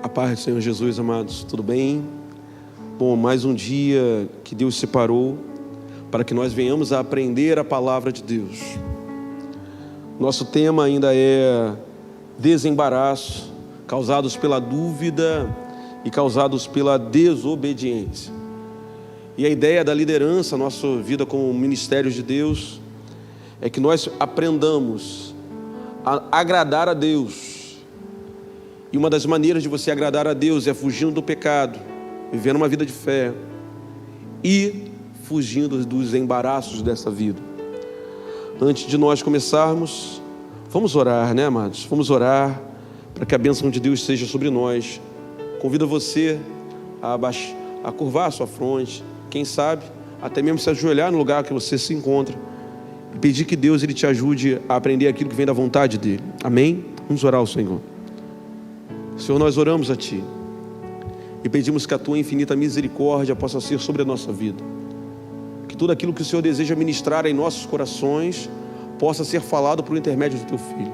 A paz do Senhor Jesus, amados, tudo bem? Bom, mais um dia que Deus separou para que nós venhamos a aprender a palavra de Deus. Nosso tema ainda é desembaraço, causados pela dúvida e causados pela desobediência. E a ideia da liderança, nossa vida como ministério de Deus, é que nós aprendamos a agradar a Deus. E uma das maneiras de você agradar a Deus é fugindo do pecado, vivendo uma vida de fé e fugindo dos embaraços dessa vida. Antes de nós começarmos, vamos orar, né, amados? Vamos orar para que a bênção de Deus seja sobre nós. Convido você a curvar a sua fronte, quem sabe até mesmo se ajoelhar no lugar que você se encontra e pedir que Deus ele te ajude a aprender aquilo que vem da vontade dele. Amém? Vamos orar ao Senhor. Senhor, nós oramos a Ti e pedimos que a Tua infinita misericórdia possa ser sobre a nossa vida, que tudo aquilo que o Senhor deseja ministrar em nossos corações possa ser falado por intermédio do Teu Filho,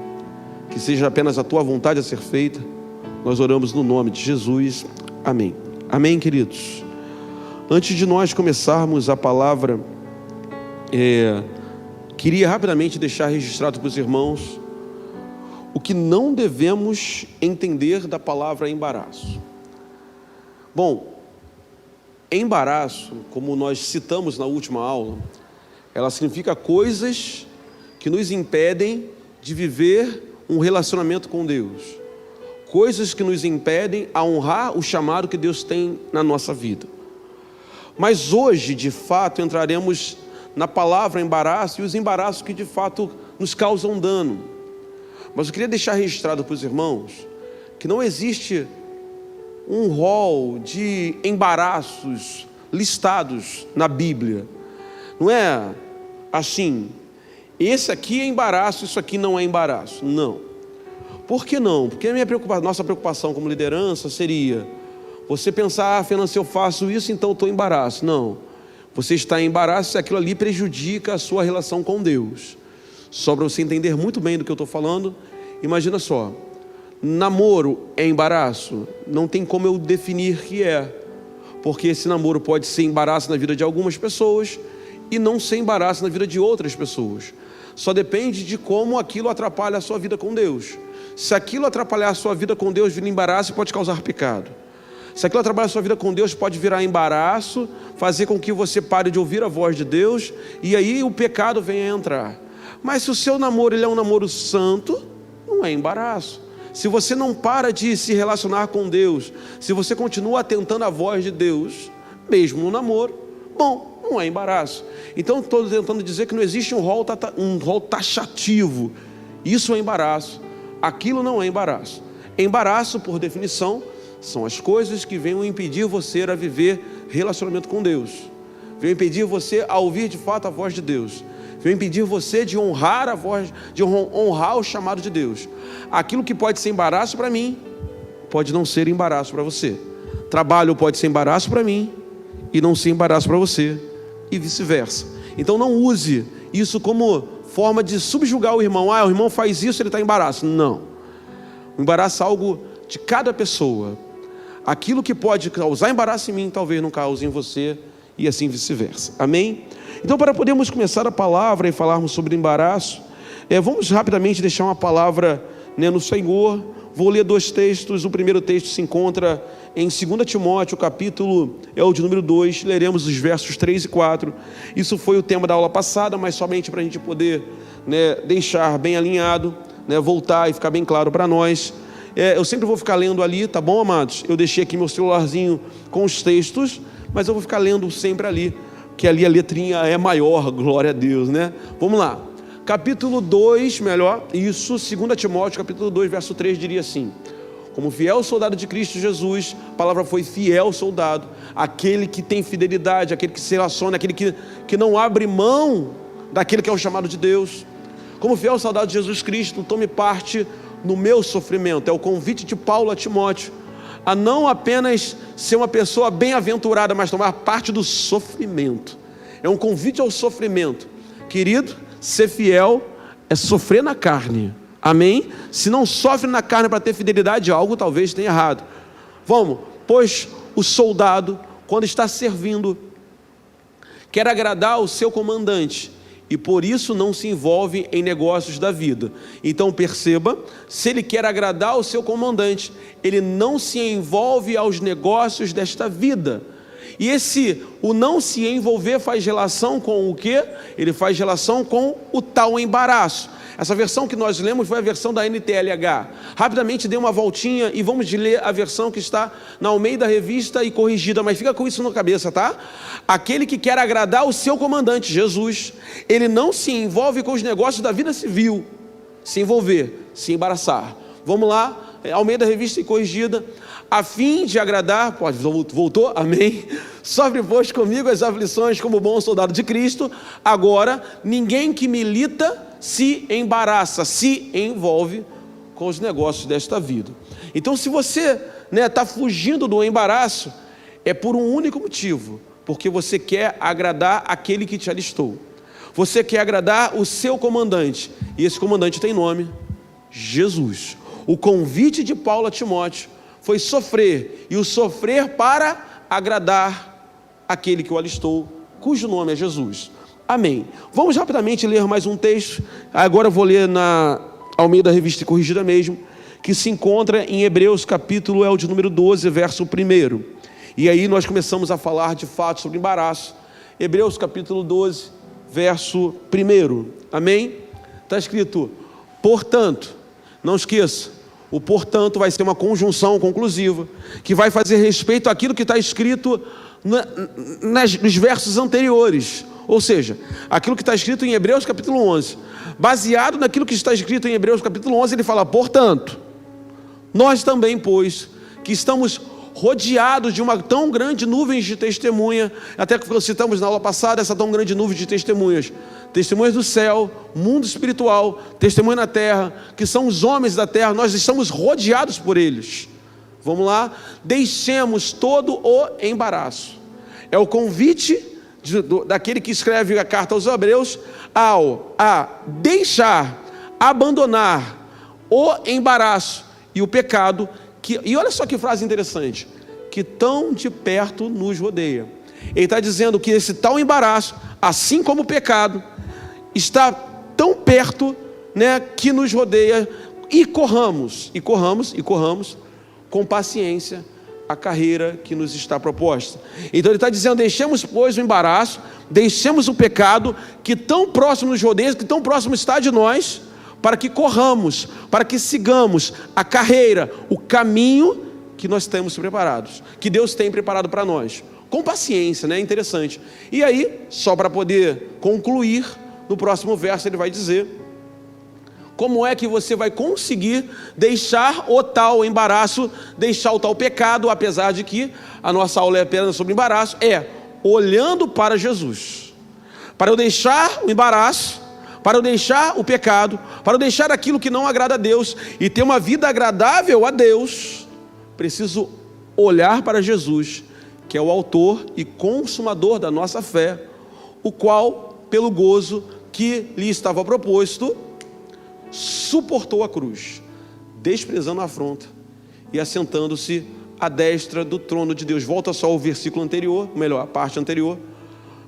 que seja apenas a Tua vontade a ser feita. Nós oramos no nome de Jesus, amém. Amém, queridos. Antes de nós começarmos a palavra, queria rapidamente deixar registrado para os irmãos o que não devemos entender da palavra embaraço. Bom, embaraço, como nós citamos na última aula, ela significa coisas que nos impedem de viver um relacionamento com Deus, coisas que nos impedem a honrar o chamado que Deus tem na nossa vida. Mas hoje, de fato, entraremos na palavra embaraço e os embaraços que de fato nos causam dano. Mas eu queria deixar registrado para os irmãos que não existe um rol de embaraços listados na Bíblia. Não é assim, esse aqui é embaraço, isso aqui não é embaraço. Não. Por que não? Porque nossa preocupação como liderança seria você pensar, Fernando, se eu faço isso, então eu estou em embaraço. Não. Você está em embaraço se aquilo ali prejudica a sua relação com Deus. Só para você entender muito bem do que eu estou falando, imagina só, namoro é embaraço? Não tem como eu definir que é, porque esse namoro pode ser embaraço na vida de algumas pessoas e não ser embaraço na vida de outras pessoas. Só depende de como aquilo atrapalha a sua vida com Deus. Se aquilo atrapalhar a sua vida com Deus, vira embaraço e pode causar pecado. Se aquilo atrapalhar a sua vida com Deus, pode virar embaraço, fazer com que você pare de ouvir a voz de Deus, e aí o pecado venha a entrar. Mas se o seu namoro ele é um namoro santo, não é embaraço. Se você não para de se relacionar com Deus, se você continua atentando à voz de Deus, mesmo no namoro, bom, não é embaraço. Então estou tentando dizer que não existe um rol taxativo. Isso é embaraço, aquilo não é embaraço. Embaraço, por definição, são as coisas que venham impedir você a viver relacionamento com Deus, venham impedir você a ouvir de fato a voz de Deus, venham impedir você de honrar a voz, de honrar o chamado de Deus. Aquilo que pode ser embaraço para mim, pode não ser embaraço para você. Trabalho pode ser embaraço para mim e não ser embaraço para você, e vice-versa. Então não use isso como forma de subjugar o irmão. O irmão faz isso, ele está em embaraço. Não. O embaraço é algo de cada pessoa. Aquilo que pode causar embaraço em mim, talvez não cause em você, e assim vice-versa. Amém? Então, para podermos começar a palavra e falarmos sobre embaraço, vamos rapidamente deixar uma palavra no Senhor. Vou ler dois textos. O primeiro texto se encontra em 2 Timóteo, capítulo o de número 2, leremos os versos 3 e 4. Isso foi o tema da aula passada, mas somente para a gente poder deixar bem alinhado, voltar e ficar bem claro para nós. Eu sempre vou ficar lendo ali, tá bom, amados? Eu deixei aqui meu celularzinho com os textos, mas eu vou ficar lendo sempre ali, que ali a letrinha é maior, glória a Deus, né? Vamos lá. Capítulo 2, 2 Timóteo, capítulo 2, verso 3, diria assim: como fiel soldado de Cristo Jesus, a palavra foi fiel soldado, aquele que tem fidelidade, aquele que se relaciona, aquele que não abre mão daquele que é o chamado de Deus. Como fiel soldado de Jesus Cristo, tome parte no meu sofrimento. É o convite de Paulo a Timóteo, a não apenas ser uma pessoa bem-aventurada, mas tomar parte do sofrimento. É um convite ao sofrimento. Querido, ser fiel é sofrer na carne, Amém? Se não sofre na carne para ter fidelidade, algo talvez tenha errado. Vamos, pois o soldado, quando está servindo, quer agradar o seu comandante, e por isso não se envolve em negócios da vida. Então perceba, se ele quer agradar o seu comandante, ele não se envolve aos negócios desta vida. E o não se envolver faz relação com o quê? Ele faz relação com o tal embaraço. Essa versão que nós lemos foi a versão da NTLH. Rapidamente dê uma voltinha e vamos ler a versão que está na Almeida Revista e Corrigida, mas fica com isso na cabeça, tá? Aquele que quer agradar o seu comandante, Jesus, ele não se envolve com os negócios da vida civil. Se envolver, se embaraçar. Vamos lá, Almeida Revista e Corrigida. A fim de agradar, voltou, amém? Sofre, pois, comigo as aflições como bom soldado de Cristo. Agora, ninguém que milita se embaraça, se envolve com os negócios desta vida. Então, se você está fugindo do embaraço, é por um único motivo, porque você quer agradar aquele que te alistou. Você quer agradar o seu comandante, e esse comandante tem nome: Jesus. O convite de Paulo a Timóteo foi sofrer, e o sofrer para agradar aquele que o alistou, cujo nome é Jesus. Amém. Vamos rapidamente ler mais um texto. Agora eu vou ler na Almeida Revista e Corrigida mesmo, que se encontra em Hebreus capítulo, é o de número 12, verso 1. E aí nós começamos a falar de fato sobre embaraço. Hebreus capítulo 12, verso 1. Amém? Está escrito: portanto, não esqueça, o portanto vai ser uma conjunção conclusiva, que vai fazer respeito àquilo que está escrito nos versos anteriores. Ou seja, aquilo que está escrito em Hebreus capítulo 11, baseado naquilo que está escrito em Hebreus capítulo 11, ele fala: portanto, nós também, pois, que estamos rodeados de uma tão grande nuvem de testemunha, até que citamos na aula passada, essa tão grande nuvem de testemunhas do céu, mundo espiritual, testemunha na terra, que são os homens da terra, nós estamos rodeados por eles. Vamos lá, deixemos todo o embaraço. É o convite daquele que escreve a carta aos Hebreus a deixar, abandonar o embaraço e o pecado, e olha só que frase interessante, que tão de perto nos rodeia. Ele está dizendo que esse tal embaraço, assim como o pecado, está tão perto, que nos rodeia, e corramos com paciência a carreira que nos está proposta. Então ele está dizendo: deixemos, pois, o embaraço, deixemos o pecado que tão próximo nos rodeia, que tão próximo está de nós, para que corramos, para que sigamos a carreira, o caminho que nós temos preparados, que Deus tem preparado para nós, com paciência, é interessante. E aí, só para poder concluir, no próximo verso ele vai dizer como é que você vai conseguir deixar o tal embaraço, deixar o tal pecado, apesar de que a nossa aula é apenas sobre embaraço, olhando para Jesus. Para eu deixar o embaraço, para eu deixar o pecado, para eu deixar aquilo que não agrada a Deus e ter uma vida agradável a Deus, preciso olhar para Jesus, que é o autor e consumador da nossa fé, o qual, pelo gozo que lhe estava proposto, suportou a cruz, desprezando a afronta e assentando-se à destra do trono de Deus. Volta só ao versículo anterior, melhor, a parte anterior.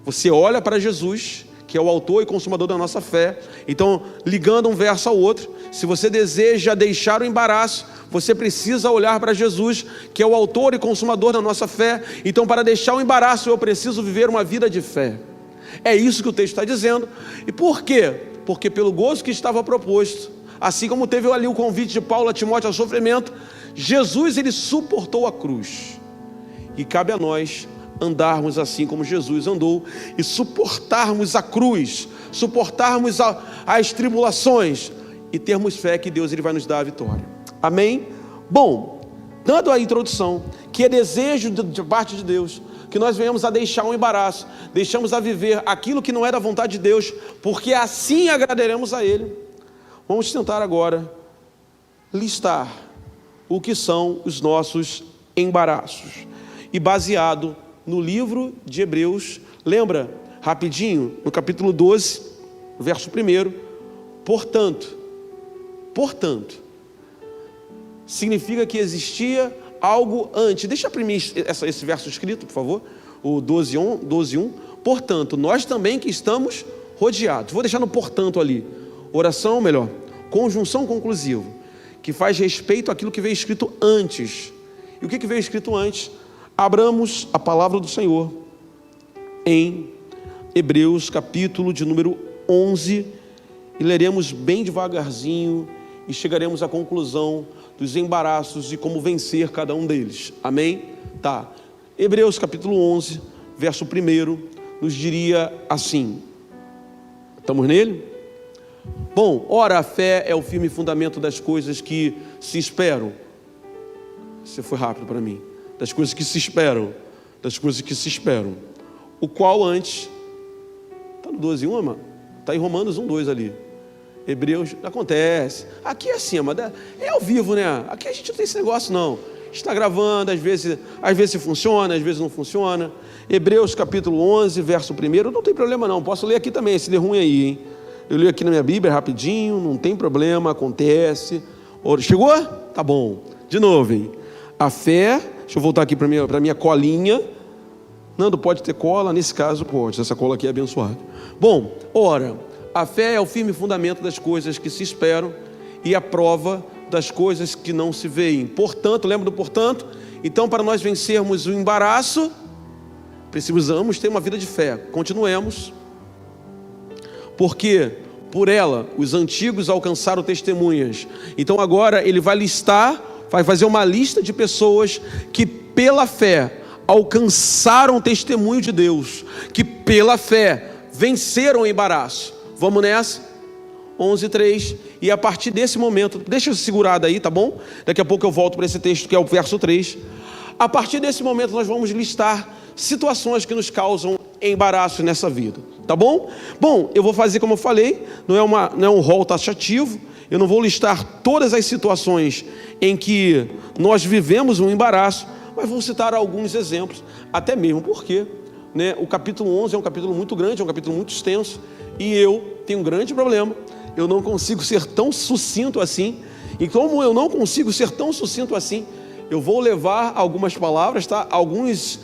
Você olha para Jesus, que é o autor e consumador da nossa fé. Então, ligando um verso ao outro, se você deseja deixar o embaraço, você precisa olhar para Jesus, que é o autor e consumador da nossa fé. Então, para deixar o embaraço, eu preciso viver uma vida de fé. É isso que o texto está dizendo. E por quê? Porque pelo gozo que estava proposto, assim como teve ali o convite de Paulo a Timóteo ao sofrimento, Jesus, ele suportou a cruz. E cabe a nós andarmos assim como Jesus andou e suportarmos a cruz, suportarmos as tribulações e termos fé que Deus, ele vai nos dar a vitória. Amém? Bom, dando a introdução, que é desejo de parte de Deus, que nós venhamos a deixar um embaraço, deixamos a viver aquilo que não é da vontade de Deus, porque assim agradaremos a Ele. Vamos tentar agora listar o que são os nossos embaraços. E baseado no livro de Hebreus, lembra, rapidinho, no capítulo 12, verso 1, portanto, portanto, significa que existia algo antes. Deixa para mim esse verso escrito, por favor, o 12:1. Portanto, nós também que estamos rodeados. Vou deixar no portanto ali. Oração, melhor, conjunção conclusiva, que faz respeito àquilo que veio escrito antes. E o que veio escrito antes? Abramos a palavra do Senhor em Hebreus, capítulo de número 11, e leremos bem devagarzinho e chegaremos à conclusão dos embaraços e como vencer cada um deles. Amém? Tá. Hebreus, capítulo 11, verso 1, nos diria assim. Estamos nele? Bom, ora, a fé é o firme fundamento das coisas que se esperam. Você foi rápido para mim. Das coisas que se esperam. Das coisas que se esperam. O qual antes... Está no 12:1, mano? Está em Romanos 1:2 ali. Hebreus, acontece. Aqui é assim, mas é ao vivo, né? Aqui a gente não tem esse negócio, não. Está gravando, às vezes funciona, às vezes não funciona. Hebreus, capítulo 11, verso 1. Não tem problema, não. Posso ler aqui também, se der ruim aí, hein? Eu li aqui na minha Bíblia rapidinho, não tem problema, acontece. Chegou? Tá bom. De novo, hein? A fé, deixa eu voltar aqui para minha colinha. Nando, pode ter cola? Nesse caso, pode. Essa cola aqui é abençoada. Bom, ora, a fé é o firme fundamento das coisas que se esperam e a prova das coisas que não se veem. Portanto, lembra do portanto? Então, para nós vencermos o embaraço, precisamos ter uma vida de fé. Continuemos. Porque por ela os antigos alcançaram testemunhas. Então agora ele vai fazer uma lista de pessoas que pela fé alcançaram o testemunho de Deus, que pela fé venceram o embaraço. Vamos nessa? 11:3. E a partir desse momento, deixa eu segurar daí, tá bom? Daqui a pouco eu volto para esse texto que é o verso 3. A partir desse momento nós vamos listar situações que nos causam embaraço nessa vida, tá bom? Bom, eu vou fazer como eu falei, não é um rol taxativo, eu não vou listar todas as situações em que nós vivemos um embaraço, mas vou citar alguns exemplos, até mesmo porque, né, o capítulo 11 é um capítulo muito grande, é um capítulo muito extenso, e eu tenho um grande problema, eu não consigo ser tão sucinto assim, e como eu não consigo ser tão sucinto assim, eu vou levar algumas palavras, tá? Alguns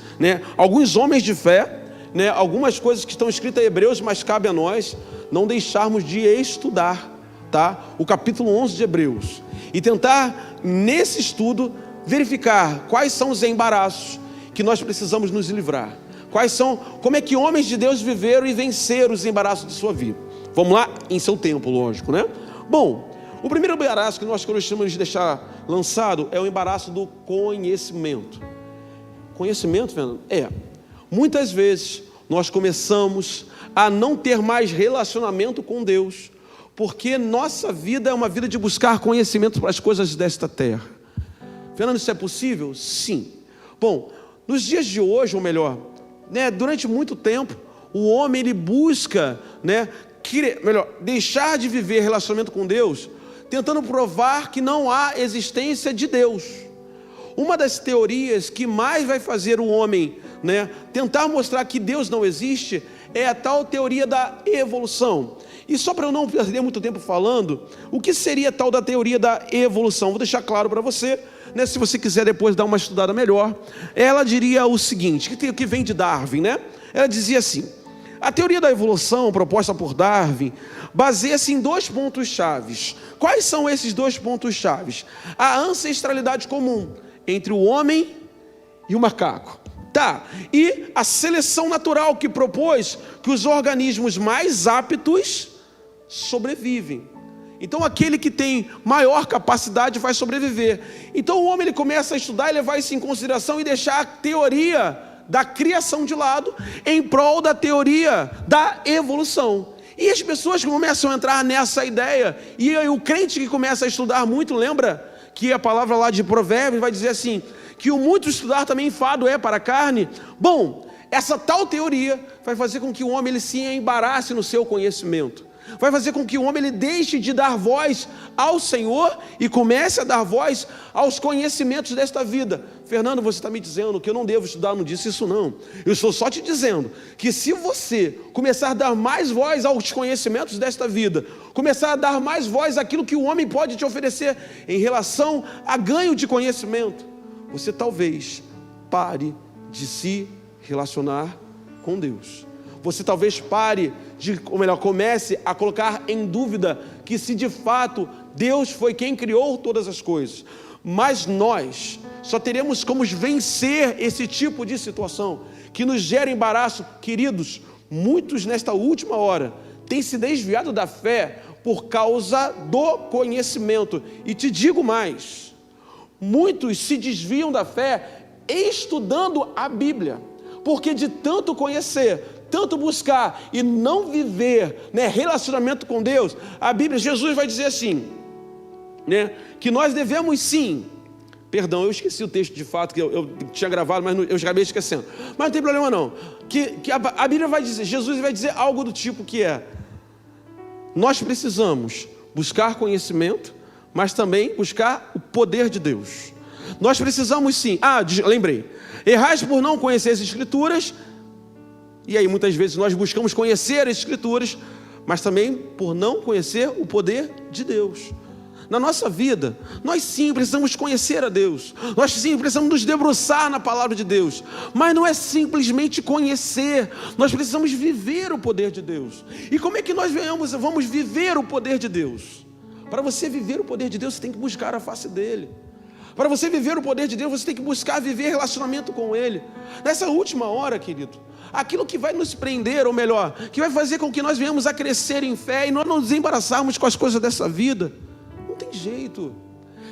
homens de fé, né? Algumas coisas que estão escritas em Hebreus, mas cabe a nós não deixarmos de estudar, tá? O capítulo 11 de Hebreus, e tentar, nesse estudo, verificar quais são os embaraços que nós precisamos nos livrar, como é que homens de Deus viveram e venceram os embaraços de sua vida. Vamos lá? Em seu tempo, lógico, né? Bom, o primeiro embaraço que nós gostamos de deixar lançado é o embaraço do conhecimento. Conhecimento, Fernando? Muitas vezes nós começamos a não ter mais relacionamento com Deus, porque nossa vida é uma vida de buscar conhecimento para as coisas desta terra. Fernando, isso é possível? Sim. Bom, nos dias de hoje, ou melhor, né, durante muito tempo, o homem ele busca, né, deixar de viver relacionamento com Deus, tentando provar que não há existência de Deus. Uma das teorias que mais vai fazer o homem, né, tentar mostrar que Deus não existe é a tal teoria da evolução. E só para eu não perder muito tempo falando, o que seria tal da teoria da evolução? Vou deixar claro para você, né, se você quiser depois dar uma estudada melhor. Ela diria o seguinte, que vem de Darwin, né? Ela dizia assim: a teoria da evolução proposta por Darwin baseia-se em 2 pontos chaves. Quais são esses 2 pontos chaves? A ancestralidade comum entre o homem e o macaco. Tá, e a seleção natural que propôs que os organismos mais aptos sobrevivem. Então aquele que tem maior capacidade vai sobreviver. Então o homem ele começa a estudar e levar isso em consideração e deixar a teoria da criação de lado em prol da teoria da evolução. E as pessoas que começam a entrar nessa ideia, e o crente que começa a estudar muito, lembra que a palavra lá de Provérbios vai dizer assim, que o muito estudar também enfado é para a carne. Bom, essa tal teoria vai fazer com que o homem ele se embarace no seu conhecimento. vai fazer com que o homem ele deixe de dar voz ao Senhor e comece a dar voz aos conhecimentos desta vida. Fernando, você está me dizendo que eu não devo estudar? Não disse isso não. Eu estou só te dizendo que se você começar a dar mais voz aos conhecimentos desta vida, começar a dar mais voz àquilo que o homem pode te oferecer em relação a ganho de conhecimento, você talvez pare de se relacionar com Deus. Você talvez pare de, ou melhor, comece a colocar em dúvida que se de fato Deus foi quem criou todas as coisas. Mas nós só teremos como vencer esse tipo de situação que nos gera embaraço. Queridos, muitos nesta última hora têm se desviado da fé por causa do conhecimento. E te digo mais, muitos se desviam da fé estudando a Bíblia, porque de tanto conhecer, tanto buscar e não viver, relacionamento com Deus, a Bíblia, Jesus vai dizer assim, que nós devemos sim, perdão, eu esqueci o texto de fato, que eu tinha gravado, mas eu acabei esquecendo, mas não tem problema não, que a Bíblia vai dizer, Jesus vai dizer algo do tipo que nós precisamos buscar conhecimento, mas também buscar o poder de Deus. Nós precisamos sim, lembrei, errais por não conhecer as Escrituras. E aí muitas vezes nós buscamos conhecer as Escrituras, mas também por não conhecer o poder de Deus. Na nossa vida, nós sim precisamos conhecer a Deus, nós sim precisamos nos debruçar na palavra de Deus, mas não é simplesmente conhecer, nós precisamos viver o poder de Deus. E como é que nós vamos viver o poder de Deus? Para você viver o poder de Deus, você tem que buscar a face dEle. Para você viver o poder de Deus, você tem que buscar viver relacionamento com Ele. Nessa última hora, querido, aquilo que vai nos prender, ou melhor, que vai fazer com que nós venhamos a crescer em fé e nós não nos embaraçarmos com as coisas dessa vida, não tem jeito.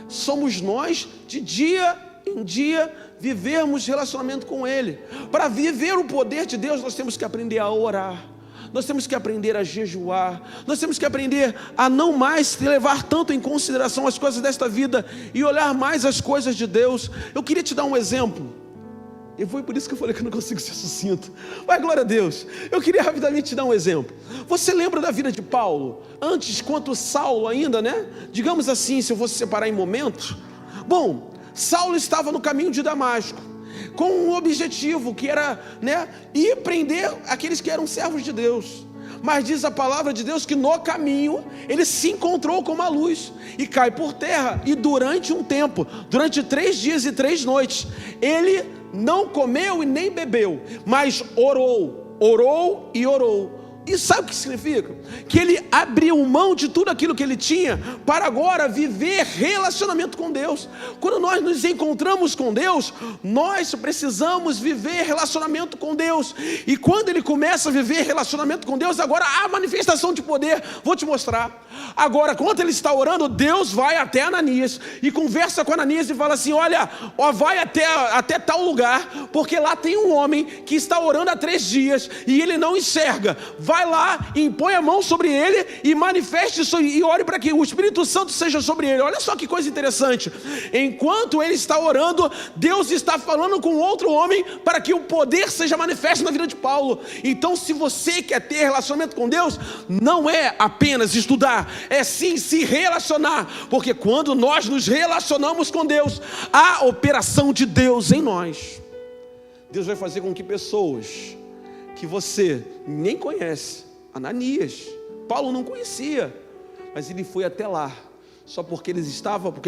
Somos nós, de dia em dia, vivermos relacionamento com Ele. Para viver o poder de Deus, nós temos que aprender a orar. Nós temos que aprender a jejuar, nós temos que aprender a não mais levar tanto em consideração as coisas desta vida e olhar mais as coisas de Deus. Eu queria te dar um exemplo, e foi por isso que eu falei que eu não consigo ser sucinto, mas glória a Deus, eu queria rapidamente te dar um exemplo. Você lembra da vida de Paulo, antes quanto Saulo ainda, digamos assim, se eu fosse separar em momentos. Bom, Saulo estava no caminho de Damasco, com um objetivo que era, ir prender aqueles que eram servos de Deus. Mas diz a palavra de Deus que no caminho ele se encontrou com uma luz e cai por terra, e durante um tempo, durante 3 dias e 3 noites, ele não comeu e nem bebeu, mas orou e orou. E sabe o que significa? Que ele abriu mão de tudo aquilo que ele tinha para agora viver relacionamento com Deus. Quando nós nos encontramos com Deus, nós precisamos viver relacionamento com Deus. E quando ele começa a viver relacionamento com Deus, agora há manifestação de poder. Vou te mostrar. Agora, quando ele está orando, Deus vai até Ananias e conversa com Ananias e fala assim, olha, vai até tal lugar, porque lá tem um homem que está orando há 3 dias e ele não enxerga. Vai lá, impõe a mão sobre ele e manifeste e ore para que o Espírito Santo seja sobre ele. Olha só que coisa interessante. Enquanto ele está orando, Deus está falando com outro homem para que o poder seja manifesto na vida de Paulo. Então, se você quer ter relacionamento com Deus, não é apenas estudar, é sim se relacionar, porque quando nós nos relacionamos com Deus, há operação de Deus em nós. Deus vai fazer com que pessoas que você nem conhece, Ananias, Paulo não conhecia, mas ele foi até lá, só porque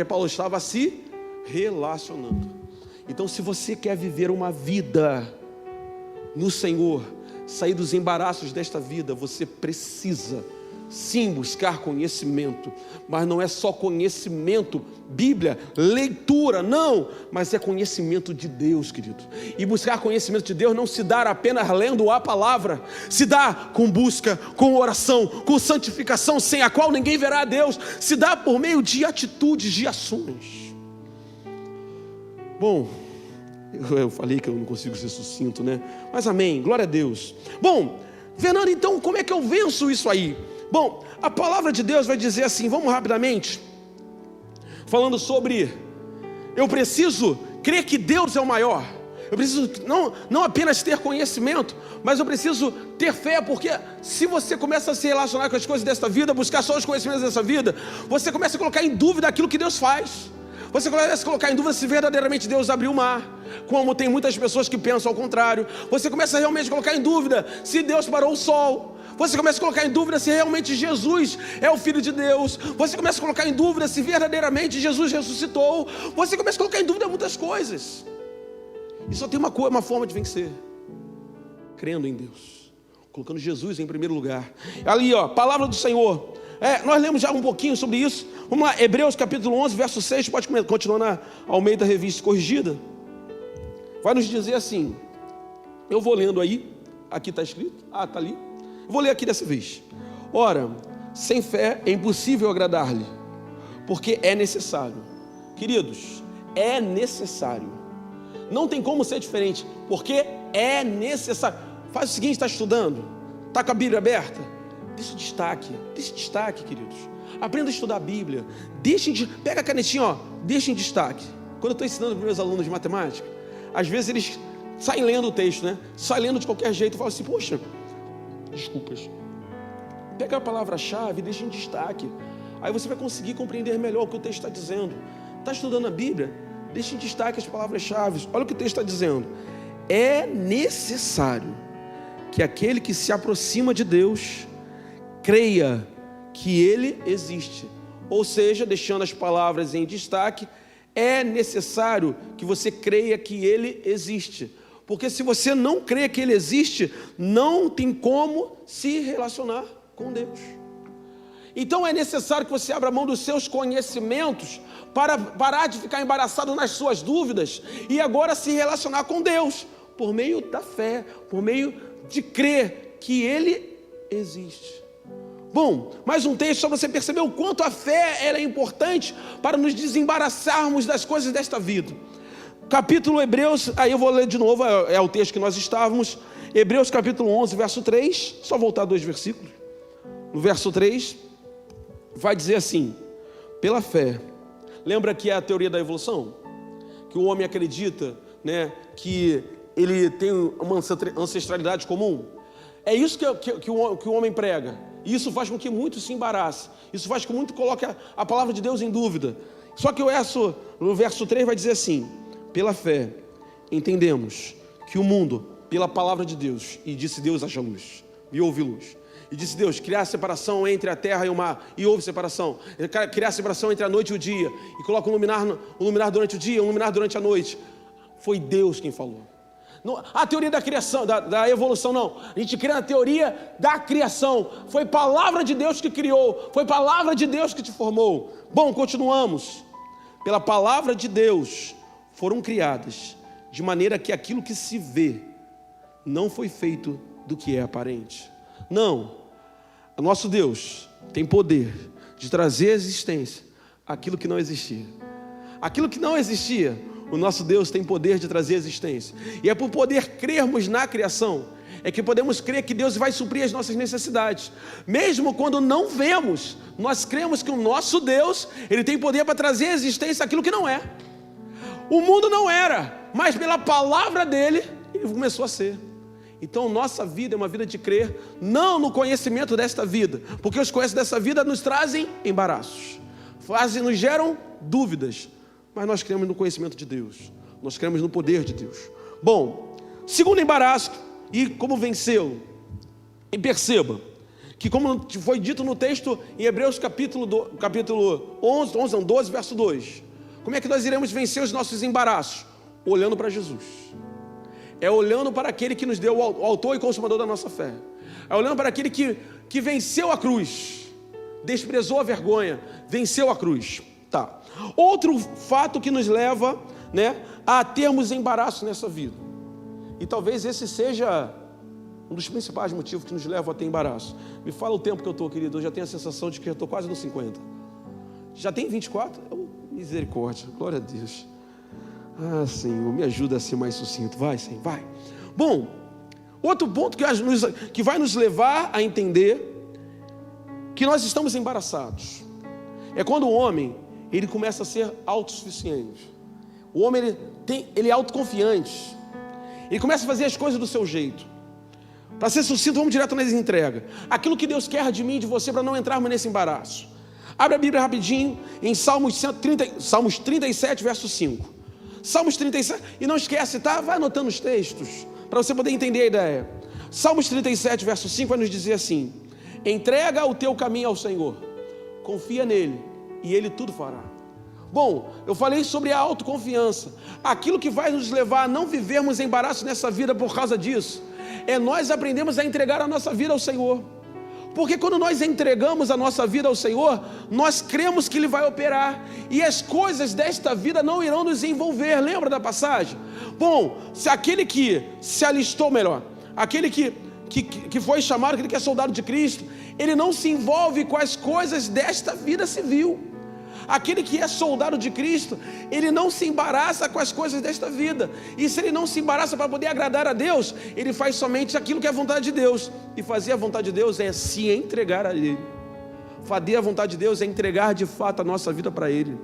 Paulo estava se relacionando. Então, se você quer viver uma vida no Senhor, sair dos embaraços desta vida, você precisa sim buscar conhecimento, mas não é só conhecimento, Bíblia, leitura, não, mas é conhecimento de Deus, querido. E buscar conhecimento de Deus não se dá apenas lendo a palavra, se dá com busca, com oração, com santificação, sem a qual ninguém verá a Deus, se dá por meio de atitudes, de ações. Bom, eu falei que eu não consigo ser sucinto, mas amém, glória a Deus. Bom, Fernando, então como é que eu venço isso aí? Bom, a palavra de Deus vai dizer assim, vamos rapidamente, falando sobre, eu preciso crer que Deus é o maior, Eu preciso não apenas ter conhecimento, mas eu preciso ter fé, porque se você começa a se relacionar com as coisas desta vida, buscar só os conhecimentos dessa vida, você começa a colocar em dúvida aquilo que Deus faz. Você começa a colocar em dúvida se verdadeiramente Deus abriu o mar, como tem muitas pessoas que pensam ao contrário. Você começa a realmente colocar em dúvida se Deus parou o sol. Você começa a colocar em dúvida se realmente Jesus é o Filho de Deus. Você começa a colocar em dúvida se verdadeiramente Jesus ressuscitou. Você começa a colocar em dúvida muitas coisas. E só tem uma forma de vencer: crendo em Deus, colocando Jesus em primeiro lugar. Ali, palavra do Senhor. Nós lemos já um pouquinho sobre isso. Vamos lá, Hebreus capítulo 11, verso 6. Pode continuar na Almeida Revista Corrigida. Vai nos dizer assim. Eu vou lendo aí. Aqui está escrito. Está ali. Eu vou ler aqui dessa vez. Ora, sem fé é impossível agradar-lhe, porque é necessário. Queridos, é necessário. Não tem como ser diferente, porque é necessário. Faz o seguinte: está estudando? Está com a Bíblia aberta? Deixa destaque, queridos. Aprenda a estudar a Bíblia. Pega a canetinha, deixa em destaque. Quando eu estou ensinando para meus alunos de matemática, às vezes eles saem lendo o texto, né? Saem lendo de qualquer jeito e falam assim: poxa, desculpas. Pega a palavra-chave e deixa em destaque. Aí você vai conseguir compreender melhor o que o texto está dizendo. Está estudando a Bíblia? Deixa em destaque as palavras-chave. Olha o que o texto está dizendo. É necessário que aquele que se aproxima de Deus creia que Ele existe. Ou seja, deixando as palavras em destaque, é necessário que você creia que Ele existe. Porque se você não crê que Ele existe, não tem como se relacionar com Deus. Então é necessário que você abra mão dos seus conhecimentos para parar de ficar embaraçado nas suas dúvidas e agora se relacionar com Deus por meio da fé, por meio de crer que Ele existe. Bom, mais um texto, só você perceber o quanto a fé ela é importante para nos desembaraçarmos das coisas desta vida. Capítulo Hebreus, aí eu vou ler de novo, é o texto que nós estávamos. Hebreus capítulo 11, verso 3, só voltar 2 versículos. No verso 3, vai dizer assim: pela fé. Lembra que é a teoria da evolução? Que o homem acredita, né, que ele tem uma ancestralidade comum. É isso que o homem prega. E isso faz com que muitos se embaraçem. Isso faz com que muitos coloquem a palavra de Deus em dúvida. Só que no verso 3 vai dizer assim: pela fé entendemos que o mundo, pela palavra de Deus, e disse Deus haja luz, e houve luz. E disse Deus, criar separação entre a terra e o mar, e houve separação. Criar separação entre a noite e o dia, e coloca um luminar durante o dia, um luminar durante a noite. Foi Deus quem falou. A teoria da criação, da evolução não. A gente crê na teoria da criação. Foi palavra de Deus que criou. Foi palavra de Deus que te formou. Bom, continuamos. Pela palavra de Deus foram criadas, de maneira que aquilo que se vê não foi feito do que é aparente. Não. O nosso Deus tem poder de trazer à existência aquilo que não existia. Aquilo que não existia, o nosso Deus tem poder de trazer à existência. E é por poder crermos na criação, é que podemos crer que Deus vai suprir as nossas necessidades. Mesmo quando não vemos, nós cremos que o nosso Deus, Ele tem poder para trazer à existência aquilo que não é. O mundo não era, mas pela palavra dEle, Ele começou a ser. Então nossa vida é uma vida de crer, não no conhecimento desta vida, porque os conhecimentos dessa vida nos trazem embaraços, nos geram dúvidas. Mas nós cremos no conhecimento de Deus. Nós cremos no poder de Deus. Bom, segundo embaraço, e como vencê-lo. E perceba, que como foi dito no texto em Hebreus capítulo 12, verso 2. Como é que nós iremos vencer os nossos embaraços? Olhando para Jesus. É olhando para aquele que nos deu o autor e consumador da nossa fé. É olhando para aquele que venceu a cruz. Desprezou a vergonha, venceu a cruz. Tá. Outro fato que nos leva, né, a termos embaraço nessa vida. E talvez esse seja um dos principais motivos que nos leva a ter embaraço. Me fala o tempo que eu estou, querido. Eu já tenho a sensação de que eu estou quase nos 50. Já tem 24? Misericórdia, glória a Deus. Ah, Senhor, me ajuda a ser mais sucinto. Vai, Senhor, vai. Bom, outro ponto que vai nos levar a entender que nós estamos embaraçados é quando o homem ele começa a ser autossuficiente. O homem ele é autoconfiante. Ele começa a fazer as coisas do seu jeito. Para ser sucinto, vamos direto nas entregas. Aquilo que Deus quer de mim e de você, para não entrarmos nesse embaraço. Abre a Bíblia rapidinho, em Salmos 37, verso 5. Salmos 37, e não esquece, tá? Vai anotando os textos, para você poder entender a ideia. Salmos 37, verso 5, vai nos dizer assim: entrega o teu caminho ao Senhor, confia nele, e ele tudo fará. Bom, eu falei sobre a autoconfiança. Aquilo que vai nos levar a não vivermos embaraço nessa vida por causa disso, é nós aprendemos a entregar a nossa vida ao Senhor. Porque quando nós entregamos a nossa vida ao Senhor, nós cremos que Ele vai operar, e as coisas desta vida não irão nos envolver. Lembra da passagem? Bom, se aquele que se alistou, aquele que foi chamado, aquele que é soldado de Cristo, ele não se envolve com as coisas desta vida civil. Aquele que é soldado de Cristo, ele não se embaraça com as coisas desta vida. E se ele não se embaraça para poder agradar a Deus, ele faz somente aquilo que é a vontade de Deus. E fazer a vontade de Deus é se entregar a Ele. Fazer a vontade de Deus é entregar de fato a nossa vida para Ele.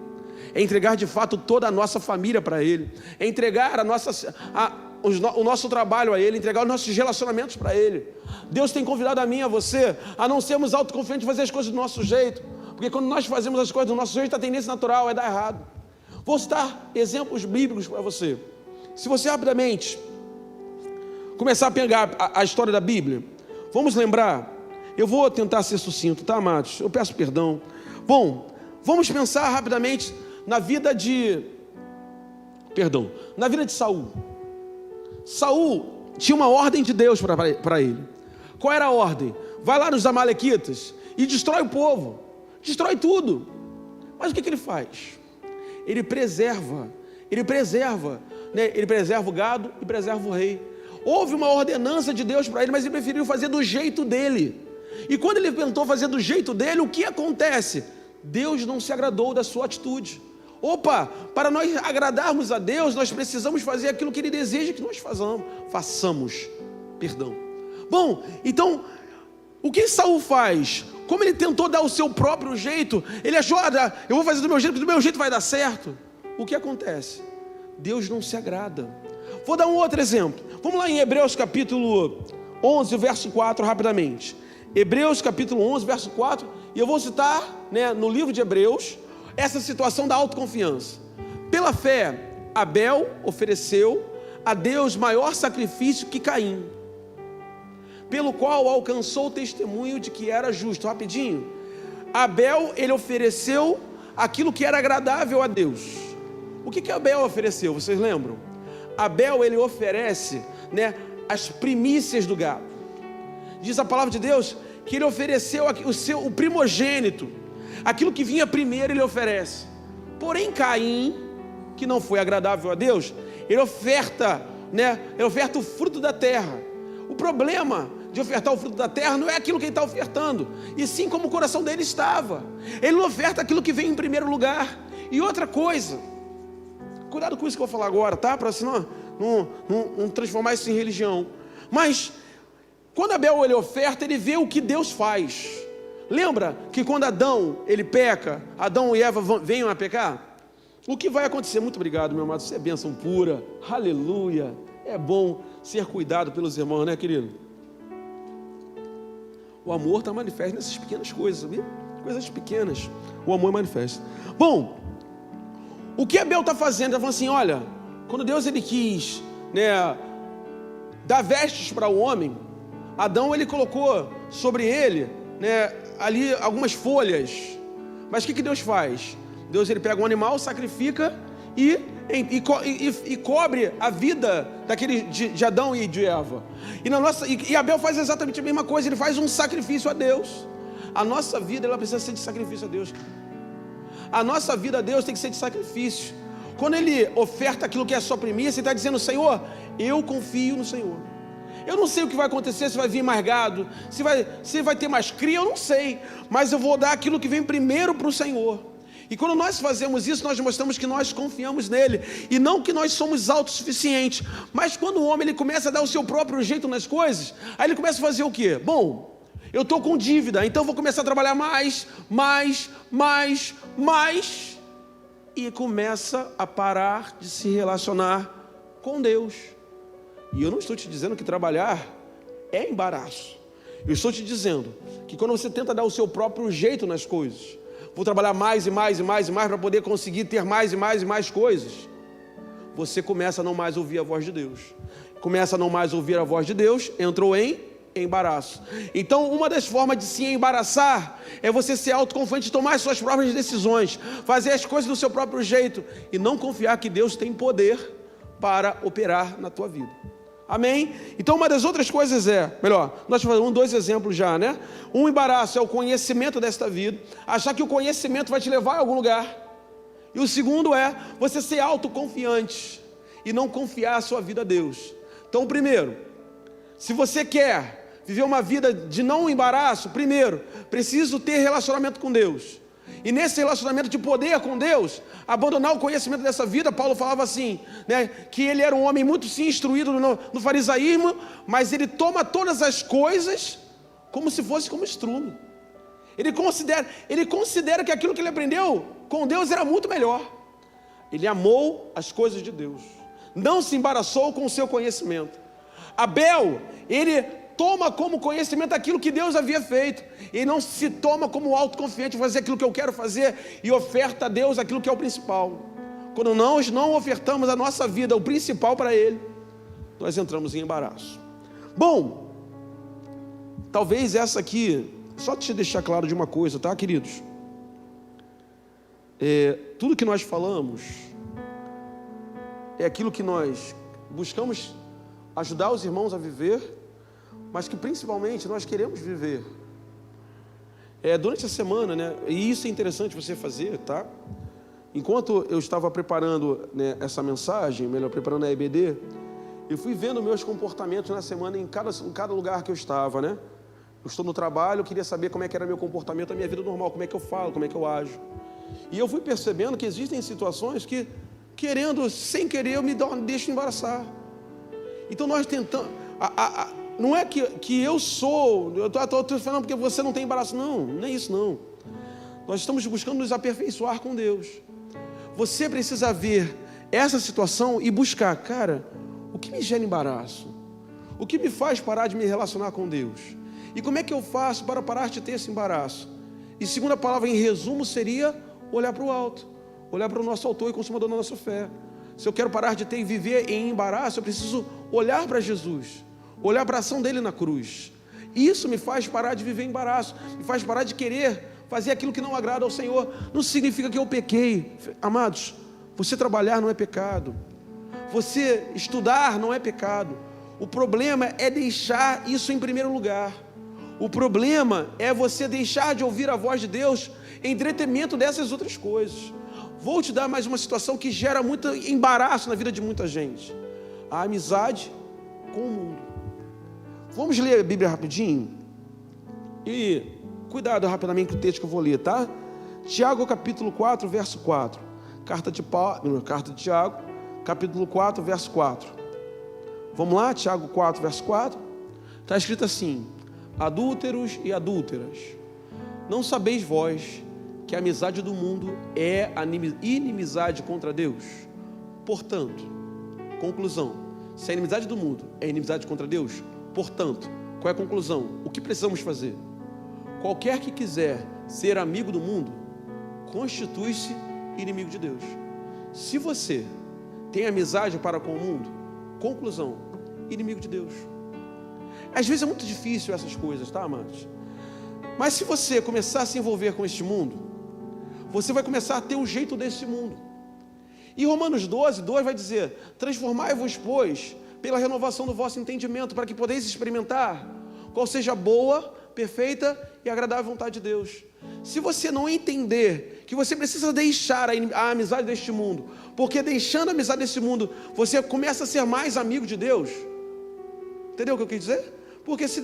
É entregar de fato toda a nossa família para Ele. É entregar o nosso trabalho a Ele, entregar os nossos relacionamentos para Ele. Deus tem convidado a mim e a você a não sermos autoconfiantes de fazer as coisas do nosso jeito. Porque quando nós fazemos as coisas do nosso jeito, a tendência natural é dar errado. Vou citar exemplos bíblicos para você. Se você rapidamente começar a pegar a história da Bíblia, vamos lembrar, eu vou tentar ser sucinto, tá, amados? Eu peço perdão. Bom, vamos pensar rapidamente na vida de Saul. Saul tinha uma ordem de Deus para ele. Qual era a ordem? Vai lá nos amalequitas e destrói o povo. Destrói tudo. Mas o que ele faz? Ele preserva, né? Ele preserva o gado e preserva o rei. Houve uma ordenança de Deus para ele, mas ele preferiu fazer do jeito dele. E quando ele tentou fazer do jeito dele, o que acontece? Deus não se agradou da sua atitude. Para nós agradarmos a Deus, nós precisamos fazer aquilo que Ele deseja que nós façamos. Bom, então, o que Saul faz? Como ele tentou dar o seu próprio jeito, ele achou, eu vou fazer do meu jeito, porque do meu jeito vai dar certo. O que acontece? Deus não se agrada. Vou dar um outro exemplo. Vamos lá em Hebreus capítulo 11, verso 4, rapidamente. Hebreus capítulo 11, verso 4, e eu vou citar, né, no livro de Hebreus, essa situação da autoconfiança. Pela fé, Abel ofereceu a Deus maior sacrifício que Caim, pelo qual alcançou o testemunho de que era justo. Rapidinho. Abel, ele ofereceu aquilo que era agradável a Deus. O que Abel ofereceu? Vocês lembram? Abel, ele oferece, né, as primícias do gado. Diz a palavra de Deus que ele ofereceu o primogênito. Aquilo que vinha primeiro ele oferece. Porém Caim, que não foi agradável a Deus, ele oferta o fruto da terra. O problema de ofertar o fruto da terra não é aquilo que ele está ofertando, e sim como o coração dele estava. Ele não oferta aquilo que vem em primeiro lugar. E outra coisa, cuidado com isso que eu vou falar agora, tá? Para senão não transformar isso em religião. Mas quando Abel ele oferta, ele vê o que Deus faz. Lembra que quando Adão ele peca, Adão e Eva venham a pecar? O que vai acontecer? Muito obrigado, meu amado, isso é bênção pura, aleluia. É bom ser cuidado pelos irmãos, né, querido? O amor está manifesto nessas pequenas coisas, sabia? Coisas pequenas, o amor manifesta. Bom, o que Abel está fazendo? Ele está falando assim, olha, quando Deus ele quis, né, dar vestes para o homem, Adão ele colocou sobre ele, né, ali algumas folhas. Mas o que Deus faz? Deus ele pega um animal, sacrifica e cobre a vida de Adão e de Eva. E Abel faz exatamente a mesma coisa. Ele faz um sacrifício a Deus. A nossa vida ela precisa ser de sacrifício a Deus. A nossa vida a Deus tem que ser de sacrifício. Quando ele oferta aquilo que é a sua primícia, ele está dizendo, Senhor, eu confio no Senhor. Eu não sei o que vai acontecer, se vai vir mais gado, se vai ter mais cria, eu não sei. Mas eu vou dar aquilo que vem primeiro para o Senhor. E quando nós fazemos isso, nós mostramos que nós confiamos nele. E não que nós somos autossuficientes. Mas quando o homem ele começa a dar o seu próprio jeito nas coisas, aí ele começa a fazer o quê? Bom, eu estou com dívida, então eu vou começar a trabalhar mais. E começa a parar de se relacionar com Deus. E eu não estou te dizendo que trabalhar é embaraço. Eu estou te dizendo que quando você tenta dar o seu próprio jeito nas coisas, vou trabalhar mais e mais e mais e mais para poder conseguir ter mais e mais e mais coisas, você começa a não mais ouvir a voz de Deus. Começa a não mais ouvir a voz de Deus, entrou em embaraço. Então, uma das formas de se embaraçar é você ser autoconfiante, tomar as suas próprias decisões, fazer as coisas do seu próprio jeito e não confiar que Deus tem poder para operar na tua vida. Amém? Então, uma das outras coisas nós fazemos 2 exemplos já, né? Um embaraço é o conhecimento desta vida, achar que o conhecimento vai te levar a algum lugar. E o segundo é você ser autoconfiante e não confiar a sua vida a Deus. Então, primeiro, se você quer viver uma vida de não embaraço, primeiro, preciso ter relacionamento com Deus. E nesse relacionamento de poder com Deus, abandonar o conhecimento dessa vida, Paulo falava assim, né, que ele era um homem muito sim instruído no farisaísmo, mas ele toma todas as coisas como se fosse como estrume. Ele considera que aquilo que ele aprendeu com Deus era muito melhor. Ele amou as coisas de Deus, não se embaraçou com o seu conhecimento. Abel, ele toma como conhecimento aquilo que Deus havia feito, e não se toma como autoconfiante, fazer aquilo que eu quero fazer, e oferta a Deus aquilo que é o principal. Quando nós não ofertamos a nossa vida, o principal para Ele, nós entramos em embaraço. Bom, talvez essa aqui, só te deixar claro de uma coisa, tá, queridos? Tudo que nós falamos é aquilo que nós buscamos ajudar os irmãos a viver, mas que principalmente nós queremos viver. Durante a semana, né, e isso é interessante você fazer, tá? Enquanto eu estava preparando, né, essa mensagem, preparando a EBD, eu fui vendo meus comportamentos na semana em cada lugar que eu estava, né? Eu estou no trabalho, eu queria saber como é que era meu comportamento, a minha vida normal, como é que eu falo, como é que eu ajo. E eu fui percebendo que existem situações que, querendo, sem querer, eu me deixo embaraçar. Então nós tentamos... não é que eu sou... Eu estou falando porque você não tem embaraço. Não é isso não. Nós estamos buscando nos aperfeiçoar com Deus. Você precisa ver essa situação e buscar, cara, o que me gera embaraço? O que me faz parar de me relacionar com Deus? E como é que eu faço para parar de ter esse embaraço? E segunda palavra, em resumo, seria olhar para o alto, olhar para o nosso autor e consumador da nossa fé. Se eu quero parar de ter e viver em embaraço, eu preciso olhar para Jesus, olhar para a ação dele na cruz. Isso me faz parar de viver em embaraço, me faz parar de querer fazer aquilo que não agrada ao Senhor. Não significa que eu pequei. Amados, você trabalhar não é pecado, você estudar não é pecado. O problema é deixar isso em primeiro lugar. O problema é você deixar de ouvir a voz de Deus em detrimento dessas outras coisas. Vou te dar mais uma situação que gera muito embaraço na vida de muita gente: a amizade com o mundo. Vamos ler a Bíblia rapidinho? E cuidado rapidamente com o texto que eu vou ler, tá? Tiago capítulo 4, verso 4. Carta de Tiago, capítulo 4, verso 4. Vamos lá, Tiago 4, verso 4. Está escrito assim: adúlteros e adúlteras, não sabeis vós que a amizade do mundo é inimizade contra Deus? Portanto, conclusão: se a inimizade do mundo é inimizade contra Deus, portanto, qual é a conclusão? O que precisamos fazer? Qualquer que quiser ser amigo do mundo, constitui-se inimigo de Deus. Se você tem amizade para com o mundo, conclusão: inimigo de Deus. Às vezes é muito difícil essas coisas, tá, amados? Mas se você começar a se envolver com este mundo, você vai começar a ter o jeito desse mundo. E Romanos 12, 2 vai dizer: transformai-vos, pois, pela renovação do vosso entendimento, para que podeis experimentar qual seja a boa, perfeita e agradável vontade de Deus. Se você não entender que você precisa deixar a amizade deste mundo, porque deixando a amizade deste mundo, você começa a ser mais amigo de Deus. Entendeu o que eu quis dizer? Porque se